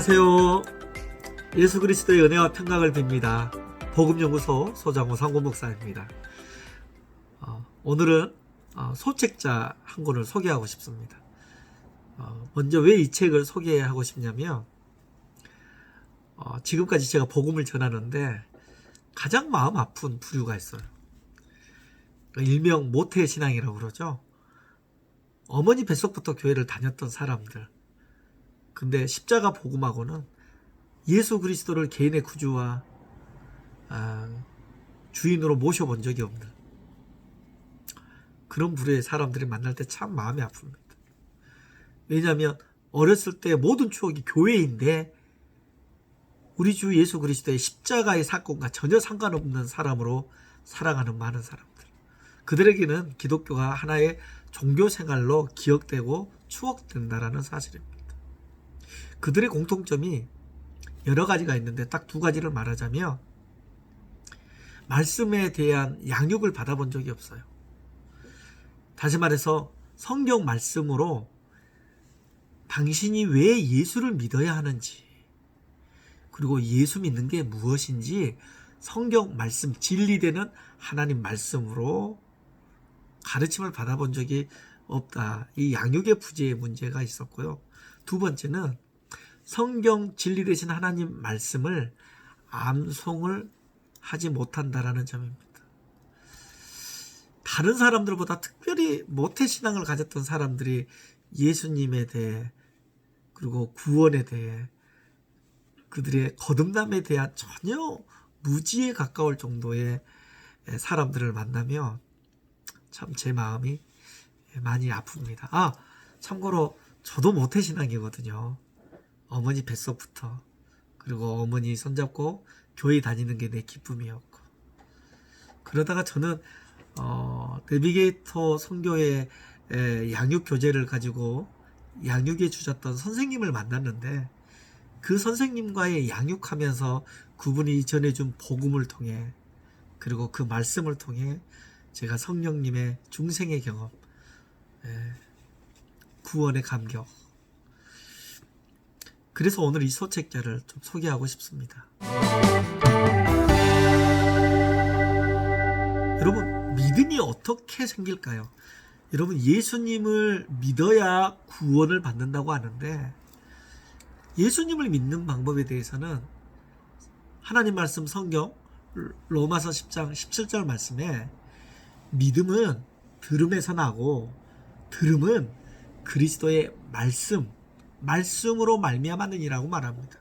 안녕하세요. 예수 그리스도의 은혜와 평강을 빕니다. 복음연구소 소장호 상고 목사입니다. 오늘은 소책자 한 권을 소개하고 싶습니다. 먼저 왜 이 책을 소개하고 싶냐면 지금까지 제가 복음을 전하는데 가장 마음 아픈 부류가 있어요. 일명 모태신앙이라고 그러죠. 어머니 뱃속부터 교회를 다녔던 사람들. 근데 십자가 복음하고는 예수 그리스도를 개인의 구주와 주인으로 모셔본 적이 없는 그런 부류의 사람들이 만날 때 참 마음이 아픕니다. 왜냐하면 어렸을 때 모든 추억이 교회인데 우리 주 예수 그리스도의 십자가의 사건과 전혀 상관없는 사람으로 살아가는 많은 사람들. 그들에게는 기독교가 하나의 종교 생활로 기억되고 추억된다라는 사실입니다. 그들의 공통점이 여러 가지가 있는데 딱 두 가지를 말하자면 말씀에 대한 양육을 받아본 적이 없어요. 다시 말해서 성경 말씀으로 당신이 왜 예수를 믿어야 하는지 그리고 예수 믿는 게 무엇인지 성경 말씀 진리되는 하나님 말씀으로 가르침을 받아본 적이 없다. 이 양육의 부재의 문제가 있었고요. 두 번째는 성경 진리 되신 하나님 말씀을 암송을 하지 못한다라는 점입니다. 다른 사람들보다 특별히 모태신앙을 가졌던 사람들이 예수님에 대해 그리고 구원에 대해 그들의 거듭남에 대한 전혀 무지에 가까울 정도의 사람들을 만나면 참 제 마음이 많이 아픕니다. 참고로 저도 모태신앙이거든요. 어머니 뱃속부터 그리고 어머니 손잡고 교회 다니는 게 내 기쁨이었고 그러다가 저는 내비게이터 선교회 양육 교재를 가지고 양육해 주셨던 선생님을 만났는데 그 선생님과의 양육하면서 그분이 전해준 복음을 통해 그리고 그 말씀을 통해 제가 성령님의 중생의 경험 구원의 감격 그래서 오늘 이 소책자를 좀 소개하고 싶습니다. 여러분, 믿음이 어떻게 생길까요? 여러분, 예수님을 믿어야 구원을 받는다고 하는데 예수님을 믿는 방법에 대해서는 하나님 말씀 성경 로마서 10장 17절 말씀에 믿음은 들음에서 나고 들음은 그리스도의 말씀으로 말미암았느니라고 말합니다.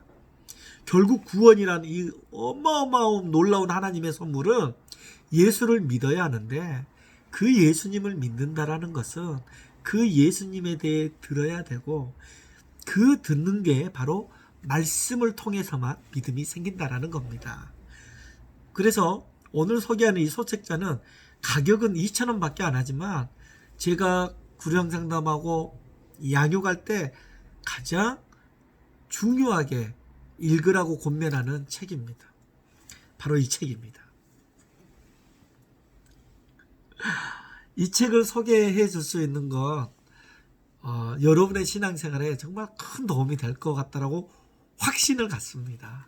결국 구원이라는 이 어마어마한 놀라운 하나님의 선물은 예수를 믿어야 하는데 그 예수님을 믿는다라는 것은 그 예수님에 대해 들어야 되고 그 듣는 게 바로 말씀을 통해서만 믿음이 생긴다라는 겁니다. 그래서 오늘 소개하는 이 소책자는 가격은 2,000원 밖에 안 하지만 제가 구령상담하고 양육할 때 가장 중요하게 읽으라고 권면하는 책입니다. 바로 이 책입니다. 이 책을 소개해 줄 수 있는 건 여러분의 신앙생활에 정말 큰 도움이 될 것 같다라고 확신을 갖습니다.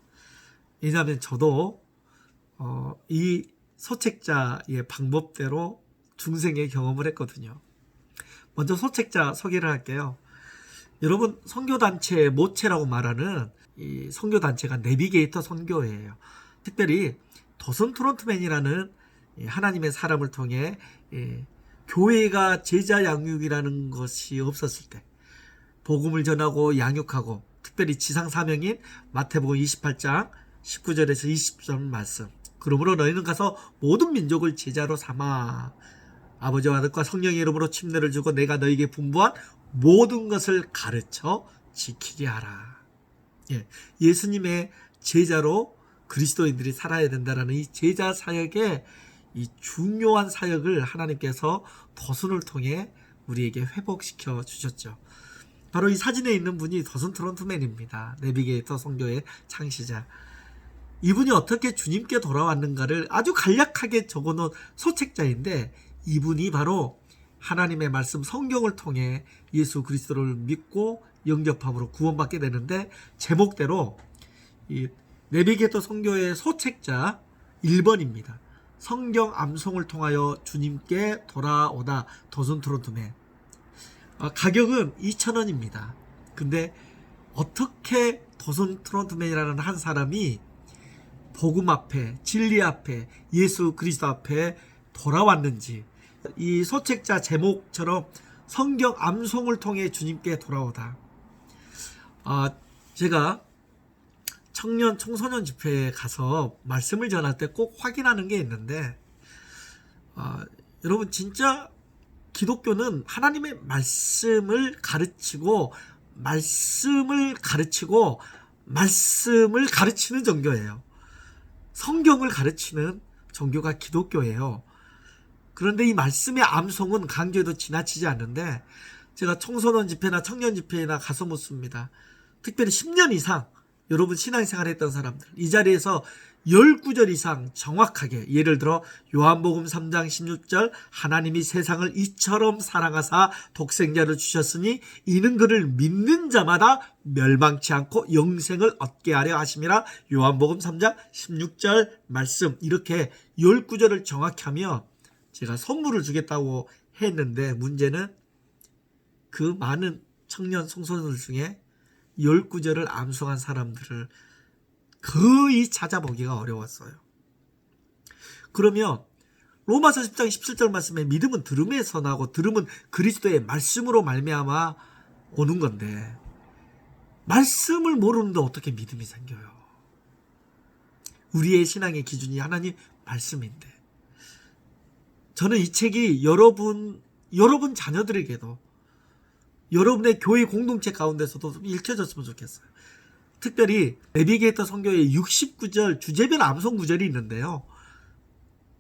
왜냐하면 저도 이 소책자의 방법대로 중생의 경험을 했거든요. 먼저 소책자 소개를 할게요. 여러분, 선교단체 모체라고 말하는 이 선교단체가 내비게이터 선교회예요. 특별히 도슨 트론트맨이라는 하나님의 사람을 통해 교회가 제자 양육이라는 것이 없었을 때 복음을 전하고 양육하고 특별히 지상 사명인 마태복음 28장 19절에서 20절 말씀. 그러므로 너희는 가서 모든 민족을 제자로 삼아 아버지와 아들과 성령의 이름으로 침례를 주고 내가 너희에게 분부한 모든 것을 가르쳐 지키게 하라. 예수님의 제자로 그리스도인들이 살아야 된다는 이 제자 사역의 이 중요한 사역을 하나님께서 도슨을 통해 우리에게 회복시켜 주셨죠. 바로 이 사진에 있는 분이 도슨 트론트맨입니다. 내비게이터 선교의 창시자. 이분이 어떻게 주님께 돌아왔는가를 아주 간략하게 적어놓은 소책자인데 이분이 바로 하나님의 말씀 성경을 통해 예수 그리스도를 믿고 영접함으로 구원받게 되는데, 제목대로 이 내비게이터 선교의 소책자 1번입니다. 성경 암송을 통하여 주님께 돌아오다 도전 트로트맨. 가격은 2,000원입니다. 근데 어떻게 도전 트로트맨이라는 한 사람이 복음 앞에, 진리 앞에, 예수 그리스도 앞에 돌아왔는지, 이 소책자 제목처럼 성경 암송을 통해 주님께 돌아오다. 제가 청년 청소년 집회에 가서 말씀을 전할 때 꼭 확인하는 게 있는데, 여러분 진짜 기독교는 하나님의 말씀을 가르치고 말씀을 가르치는 종교예요. 성경을 가르치는 종교가 기독교예요. 그런데 이 말씀의 암송은 강조해도 지나치지 않는데, 제가 청소년 집회나 청년 집회나 가서 묻습니다. 특별히 10년 이상 여러분 신앙생활 했던 사람들, 이 자리에서 10구절 이상 정확하게, 예를 들어 요한복음 3장 16절 하나님이 세상을 이처럼 사랑하사 독생자를 주셨으니 이는 그를 믿는 자마다 멸망치 않고 영생을 얻게 하려 하심이라, 요한복음 3장 16절 말씀, 이렇게 10구절을 정확히 하며 제가 선물을 주겠다고 했는데, 문제는 그 많은 청년 청소년들 중에 10구절을 암송한 사람들을 거의 찾아보기가 어려웠어요. 그러면 로마서 10장 17절 말씀에 믿음은 들음에서 나고 들음은 그리스도의 말씀으로 말미암아 오는 건데, 말씀을 모르는데 어떻게 믿음이 생겨요? 우리의 신앙의 기준이 하나님 말씀인데, 저는 이 책이 여러분 자녀들에게도, 여러분의 교회 공동체 가운데서도 좀 읽혀졌으면 좋겠어요. 특별히 내비게이터 선교의 69절 주제별 암송 구절이 있는데요.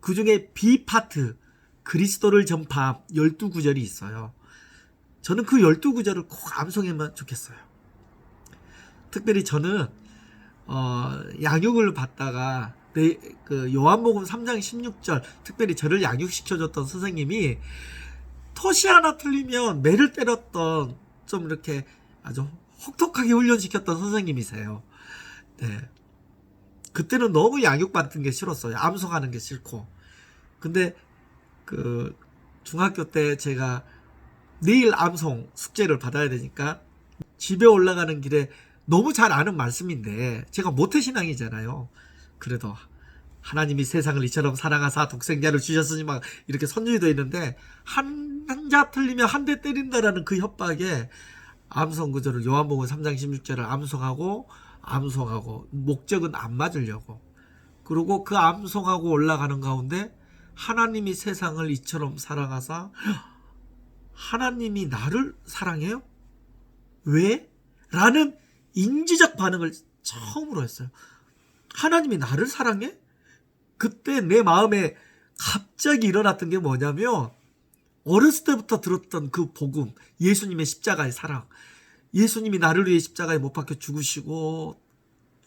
그 중에 B파트, 그리스도를 전파함 12구절이 있어요. 저는 그 12구절을 꼭 암송하면 좋겠어요. 특별히 저는 양육을 받다가 그 요한복음 3장 16절, 특별히 저를 양육시켜줬던 선생님이 토시 하나 틀리면 매를 때렸던, 좀 이렇게 아주 혹독하게 훈련시켰던 선생님이세요. 네. 그때는 너무 양육받는 게 싫었어요. 암송하는 게 싫고. 근데 그 중학교 때 제가 내일 암송 숙제를 받아야 되니까 집에 올라가는 길에, 너무 잘 아는 말씀인데 제가 모태신앙이잖아요. 그래도 하나님이 세상을 이처럼 사랑하사 독생자를 주셨으니 막 이렇게 선율이 있는데, 한자 틀리면 한 대 때린다라는 그 협박에 암송 구절을, 요한복음 3장 16절을 암송하고 목적은 안 맞으려고, 그리고 그 암송하고 올라가는 가운데 하나님이 세상을 이처럼 사랑하사, 하나님이 나를 사랑해요? 왜? 라는 인지적 반응을 처음으로 했어요. 하나님이 나를 사랑해? 그때 내 마음에 갑자기 일어났던 게 뭐냐면, 어렸을 때부터 들었던 그 복음, 예수님의 십자가의 사랑, 예수님이 나를 위해 십자가에 못 박혀 죽으시고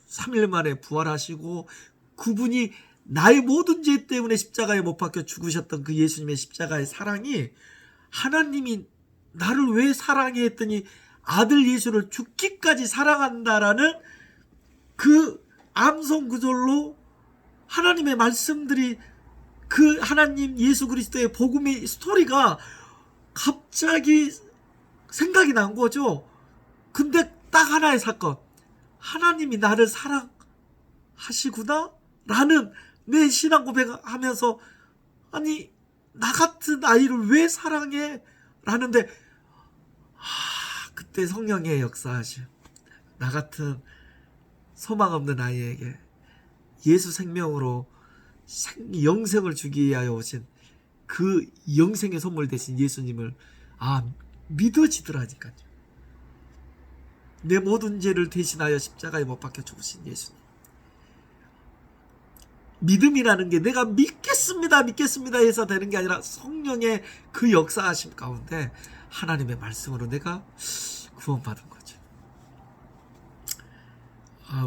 3일 만에 부활하시고, 그분이 나의 모든 죄 때문에 십자가에 못 박혀 죽으셨던 그 예수님의 십자가의 사랑이, 하나님이 나를 왜 사랑해 했더니 아들 예수를 죽기까지 사랑한다라는 그 암송 구절로 하나님의 말씀들이, 그 하나님 예수 그리스도의 복음의 스토리가 갑자기 생각이 난 거죠. 근데 딱 하나의 사건, 하나님이 나를 사랑하시구나 라는 내 신앙 고백하면서, 아니 나 같은 아이를 왜 사랑해? 라는데, 그때 성령의 역사하심, 나 같은 소망 없는 아이에게 예수 생명으로 영생을 주기 위하여 오신 그 영생의 선물 되신 예수님을 믿어지더라니까요. 내 모든 죄를 대신하여 십자가에 못 박혀 죽으신 예수님. 믿음이라는 게 내가 믿겠습니다 해서 되는 게 아니라, 성령의 그 역사하심 가운데 하나님의 말씀으로 내가 구원받은 거죠.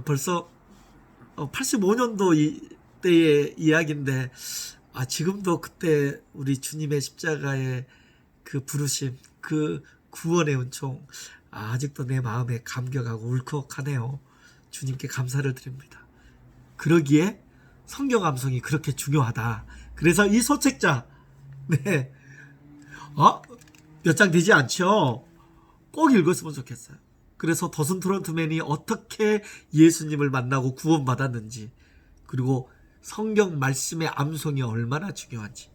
벌써 85년도 때의 이야기인데, 지금도 그때 우리 주님의 십자가의 그 부르심, 그 구원의 은총, 아직도 내 마음에 감격하고 울컥하네요. 주님께 감사를 드립니다. 그러기에 성경 암송이 그렇게 중요하다. 그래서 이 소책자, 네, 몇 장 되지 않죠? 꼭 읽었으면 좋겠어요. 그래서 더슨 트로트맨이 어떻게 예수님을 만나고 구원받았는지, 그리고 성경 말씀의 암송이 얼마나 중요한지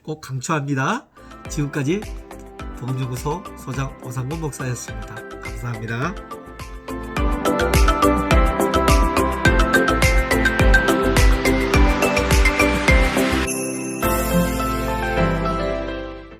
꼭 강조합니다. 지금까지 복음연구소 소장 오상곤 목사였습니다. 감사합니다.